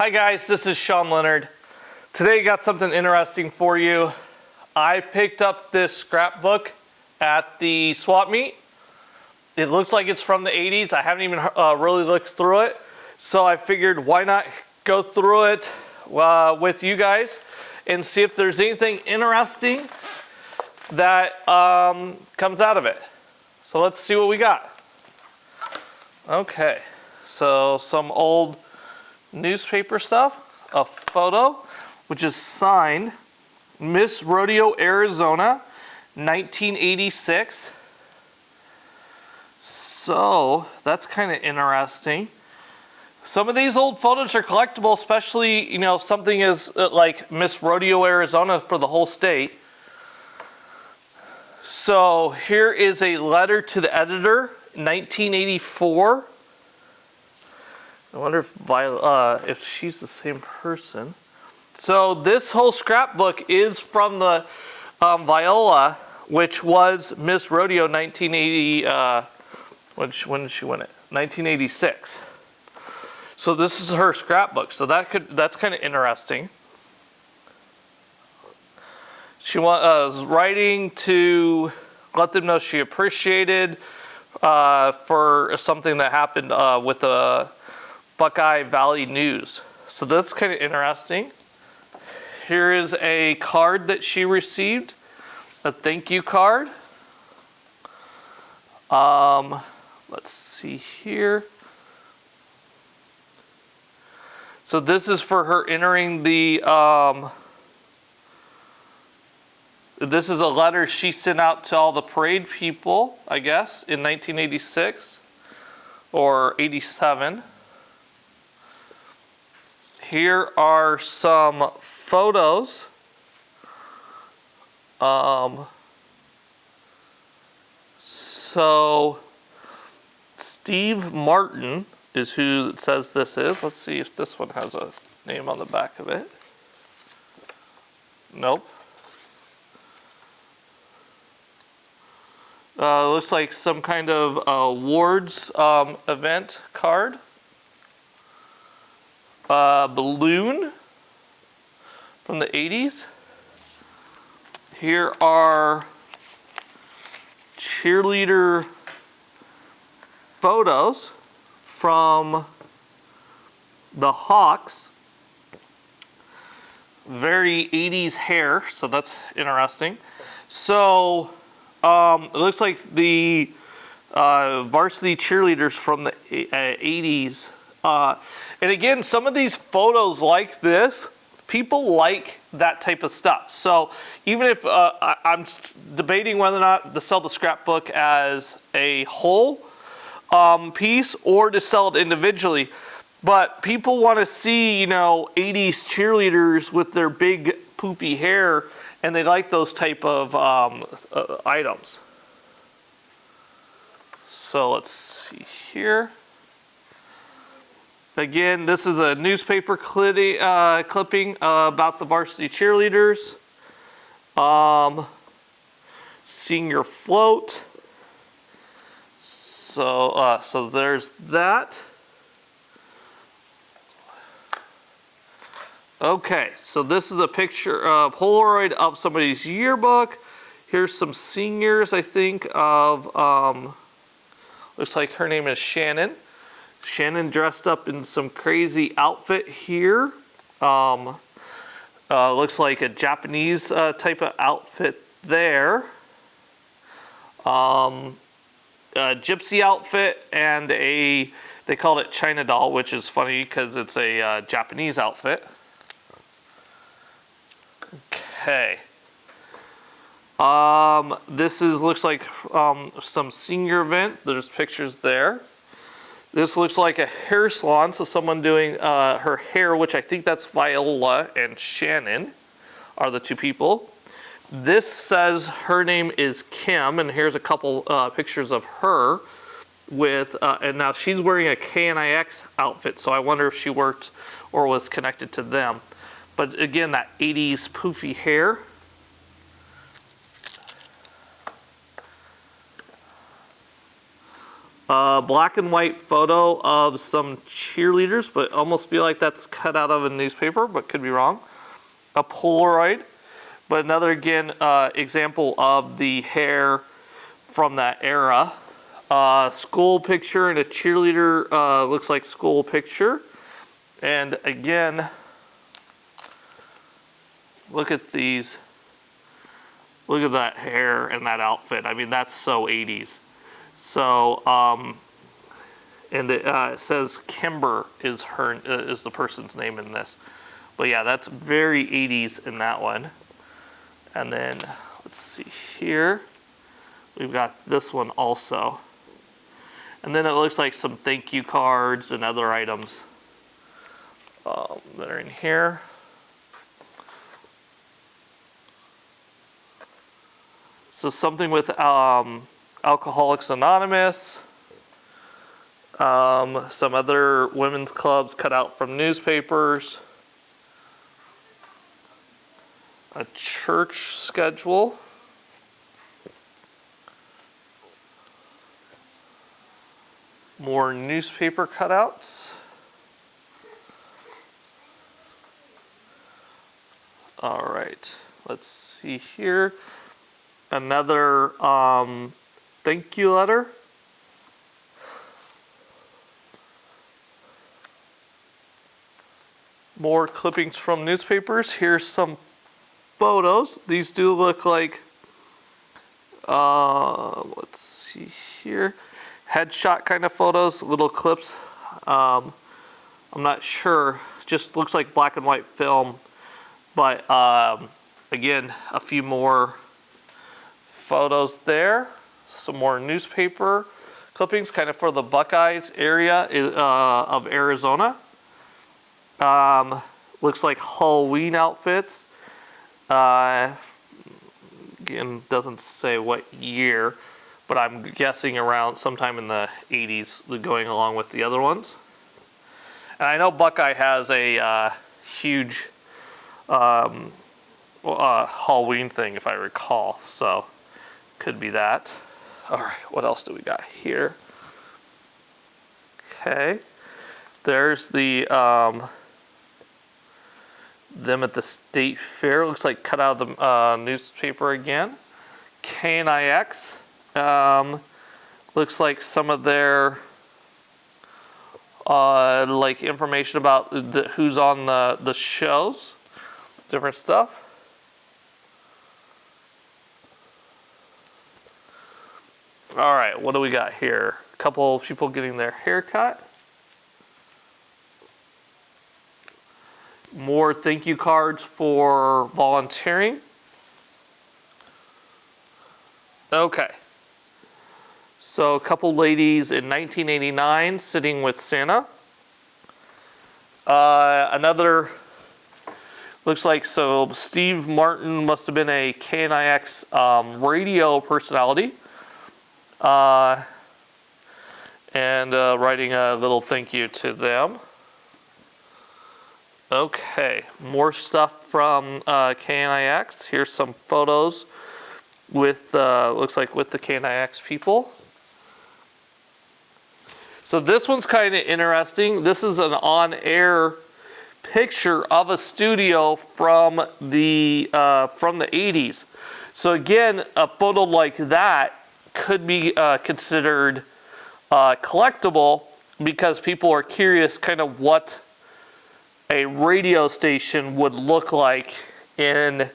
Hi guys, this is Sean Leonard. Today I got something interesting for you. I picked up this scrapbook at the swap meet. It looks like it's from the 80s. I haven't even really looked through it. So I figured why not go through it with you guys and see if there's anything interesting that comes out of it. So let's see what we got. Okay, so some old newspaper stuff, a photo, which is signed Miss Rodeo, Arizona, 1986. So that's kind of interesting. Some of these old photos are collectible, especially, something as like Miss Rodeo, Arizona for the whole state. So here is a letter to the editor, 1984. I wonder if she's the same person. So this whole scrapbook is from the Viola, which was Miss Rodeo 1980. When did she win it? 1986. So this is her scrapbook. So that's kind of interesting. She was writing to let them know she appreciated for something that happened with the Buckeye Valley News. So that's kind of interesting. Here is a card that she received, a thank you card. Let's see here. So this is for her entering the, this is a letter she sent out to all the parade people, I guess, in 1986 or 87. Here are some photos. So Steve Martin is who it says this is. Let's see if this one has a name on the back of it. Nope. Looks like some kind of awards event card. Balloon from the 80s. Here are cheerleader photos from the Hawks. Very 80s hair, so that's interesting. So it looks like the varsity cheerleaders from the 80s. And again, some of these photos like this, people like that type of stuff. So even if I'm debating whether or not to sell the scrapbook as a whole piece or to sell it individually, but people want to see, 80s cheerleaders with their big poopy hair, and they like those type of items. So let's see here. Again, this is a newspaper clipping about the varsity cheerleaders. Senior float. So there's that. Okay, so this is a picture of Polaroid of somebody's yearbook. Here's some seniors, I think, of, looks like her name is Shannon. Shannon dressed up in some crazy outfit here. Looks like a Japanese type of outfit there. A gypsy outfit and they called it China doll, which is funny because it's a Japanese outfit. Okay. This looks like some senior event. There's pictures there. This looks like a hair salon, so someone doing her hair, which I think that's Viola and Shannon are the two people. This says her name is Kim, and here's a couple pictures of her with, and now she's wearing a KNIX outfit, so I wonder if she worked or was connected to them. But again, that 80s poofy hair. Black and white photo of some cheerleaders, but almost feel like that's cut out of a newspaper, but could be wrong. A Polaroid, but another, again, example of the hair from that era. School picture and a cheerleader, looks like school picture. And again, look at these. Look at that hair and that outfit. I mean, that's so 80s. So, and it says Kimber is the person's name in this. But yeah, that's very 80s in that one. And then, let's see here. We've got this one also. And then it looks like some thank you cards and other items that are in here. So something with Alcoholics Anonymous, some other women's clubs cut out from newspapers, a church schedule, more newspaper cutouts. All right, let's see here. Another thank you letter. More clippings from newspapers. Here's some photos. These do look like, let's see here, headshot kind of photos, little clips. I'm not sure, just looks like black and white film. But again, a few more photos there. Some more newspaper clippings, kind of for the Buckeyes area of Arizona. Looks like Halloween outfits. Again, doesn't say what year, but I'm guessing around sometime in the 80s, going along with the other ones. And I know Buckeye has a huge Halloween thing, if I recall, so could be that. All right, what else do we got here? Okay, there's the them at the state fair. Looks like cut out of the newspaper again. KNIX. Looks like some of their like information about who's on the shows, different stuff. All right, what do we got here? A couple of people getting their hair cut. More thank you cards for volunteering. Okay. So a couple ladies in 1989 sitting with Santa. Another, looks like, so Steve Martin must have been a KNIX radio personality. And writing a little thank you to them. Okay, more stuff from KNIX. Here's some photos with, looks like with the KNIX people. So this one's kind of interesting. This is an on-air picture of a studio from the 80s. So again, a photo like that could be considered collectible, because people are curious kind of what a radio station would look like in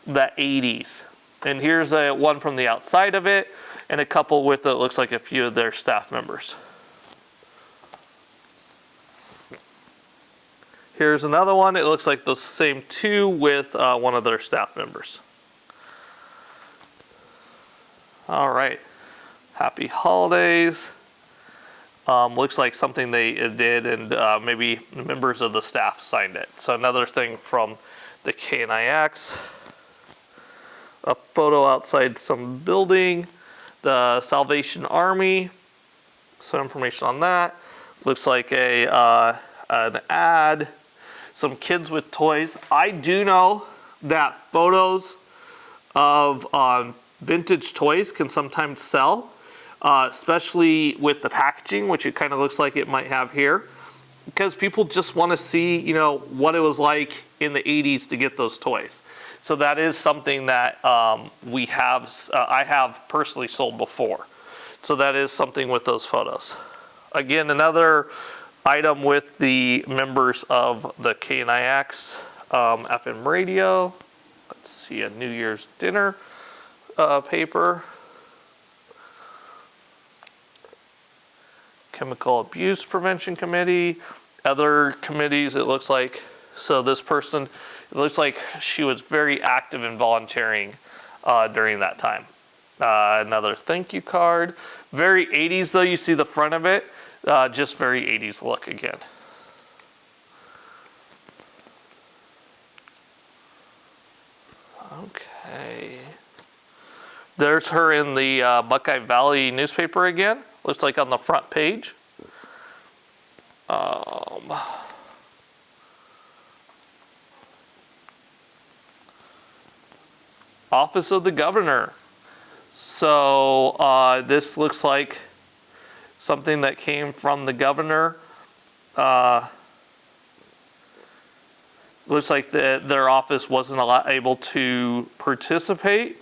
the 80s. And here's one from the outside of it, and a couple with it looks like a few of their staff members. Here's another one. It looks like those same two with one of their staff members. All right. Happy holidays. Looks like something they did, and maybe members of the staff signed it. So another thing from the KNIX. A photo outside some building. The Salvation Army. Some information on that. Looks like an ad. Some kids with toys. I do know that photos of vintage toys can sometimes sell. especially with the packaging, which it kind of looks like it might have here, because people just want to see, you know, what it was like in the 80s to get those toys. So that is something that I have personally sold before. So that is something with those photos. Again, another item with the members of the KNIX FM radio. Let's see, a New Year's dinner paper. Chemical Abuse Prevention Committee. Other committees, it looks like. So this person, it looks like she was very active in volunteering during that time. Another thank you card. Very 80s though, you see the front of it. Just very 80s look again. Okay. There's her in the Buckeye Valley newspaper again. Looks like on the front page. Office of the Governor. So this looks like something that came from the governor. Looks like their office wasn't able to participate.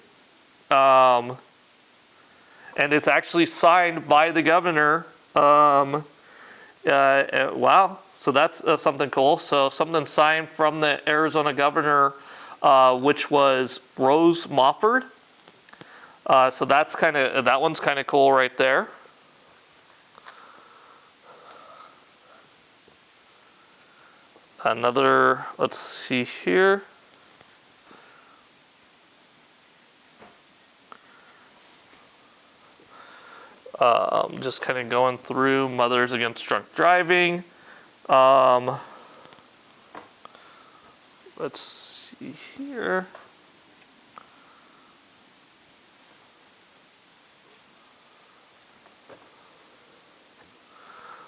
And it's actually signed by the governor. Wow, so that's something cool. So something signed from the Arizona governor, which was Rose Mofford. So that one's kind of cool right there. Another, let's see here. Just kind of going through Mothers Against Drunk Driving. Let's see here.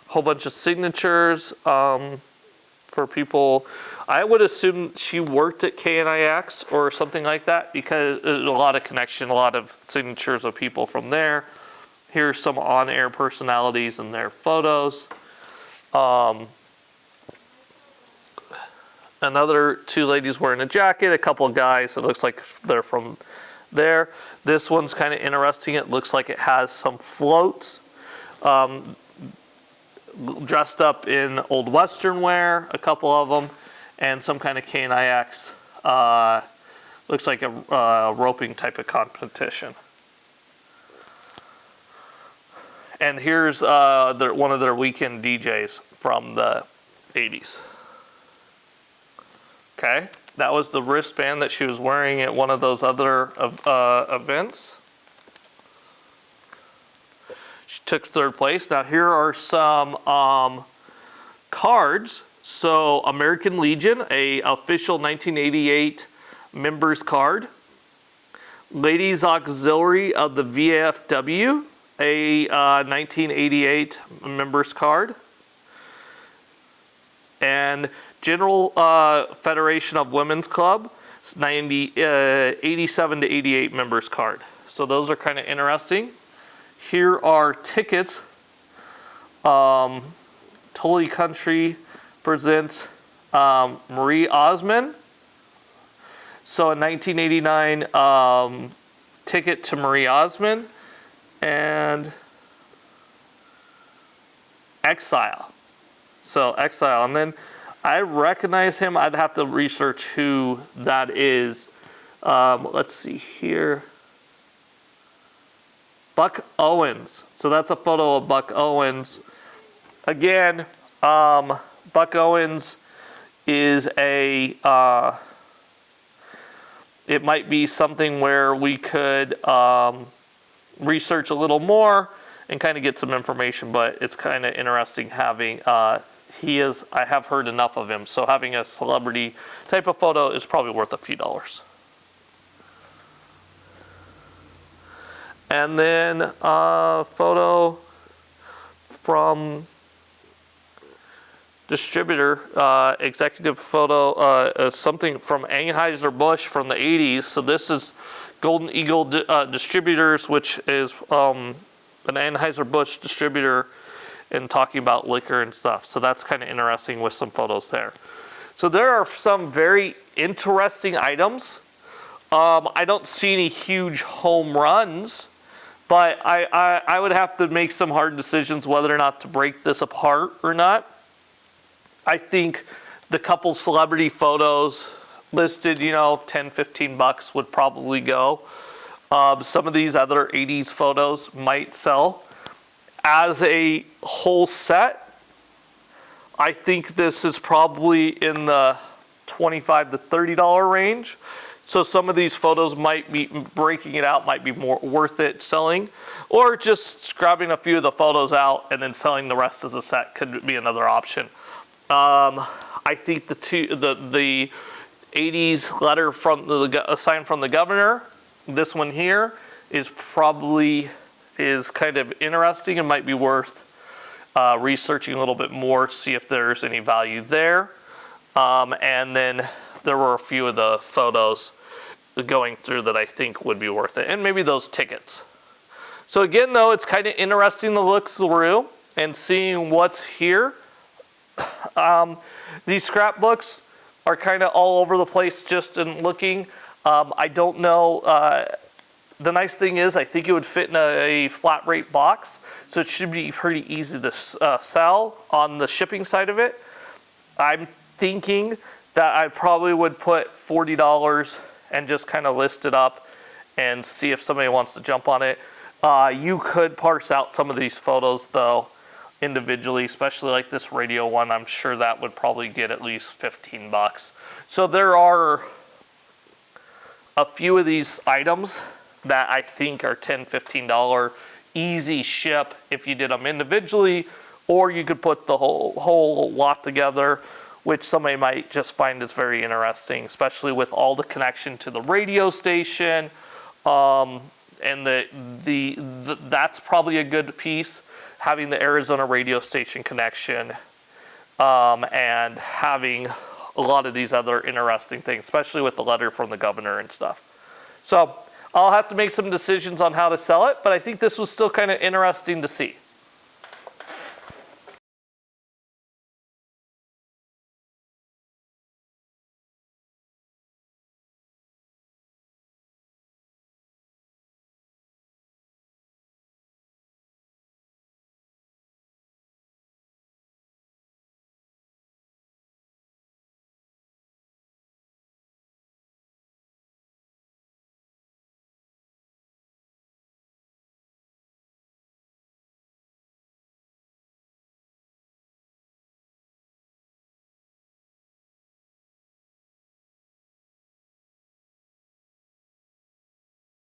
Whole bunch of signatures for people. I would assume she worked at KNIX or something like that, because there's a lot of connection, a lot of signatures of people from there. Here's some on-air personalities and their photos. Another two ladies wearing a jacket, a couple of guys. It looks like they're from there. This one's kind of interesting. It looks like it has some floats. Dressed up in old Western wear, a couple of them, and some kind of KNIX. Looks like a roping type of competition. And here's one of their weekend DJs from the 80s. Okay, that was the wristband that she was wearing at one of those other events. She took third place. Now here are some cards. So American Legion, a official 1988 members card. Ladies Auxiliary of the VFW, a 1988 members card. And General Federation of Women's Club, 87 to 88 members card. So those are kind of interesting. Here are tickets. Tully Country presents Marie Osmond. So a 1989 ticket to Marie Osmond and Exile. So Exile, and then I recognize him. I'd have to research who that is. Let's see here. Buck Owens. So that's a photo of Buck Owens. Again, Buck Owens is a, it might be something where we could research a little more and kind of get some information, but it's kind of interesting having, I have heard enough of him, so having a celebrity type of photo is probably worth a few dollars. And then a photo from distributor, executive photo, something from Anheuser-Busch from the 80s. So this is Golden Eagle Distributors, which is an Anheuser-Busch distributor and talking about liquor and stuff. So that's kind of interesting with some photos there. So there are some very interesting items. I don't see any huge home runs, but I would have to make some hard decisions whether or not to break this apart or not. I think the couple celebrity photos listed, you know, 10, 15 bucks would probably go. Some of these other 80s photos might sell. As a whole set, I think this is probably in the $25 to $30 range. So some of these photos might be, breaking it out might be more worth it selling, or just grabbing a few of the photos out and then selling the rest as a set could be another option. I think the 80s letter from the sign from the governor, this one here, is kind of interesting and might be worth researching a little bit more, see if there's any value there. And then there were a few of the photos going through that I think would be worth it, and maybe those tickets. So again, though, it's kind of interesting to look through and seeing what's here. These scrapbooks are kind of all over the place just in looking. I don't know. The nice thing is I think it would fit in a flat rate box, so it should be pretty easy to sell on the shipping side of it. I'm thinking that I probably would put $40 and just kind of list it up and see if somebody wants to jump on it. You could parse out some of these photos though individually, especially like this radio one. I'm sure that would probably get at least 15 bucks. So there are a few of these items that I think are $10, $15 easy ship if you did them individually, or you could put the whole lot together, which somebody might just find is very interesting, especially with all the connection to the radio station. And that's probably a good piece, having the Arizona radio station connection, and having a lot of these other interesting things, especially with the letter from the governor and stuff. So I'll have to make some decisions on how to sell it, but I think this was still kind of interesting to see.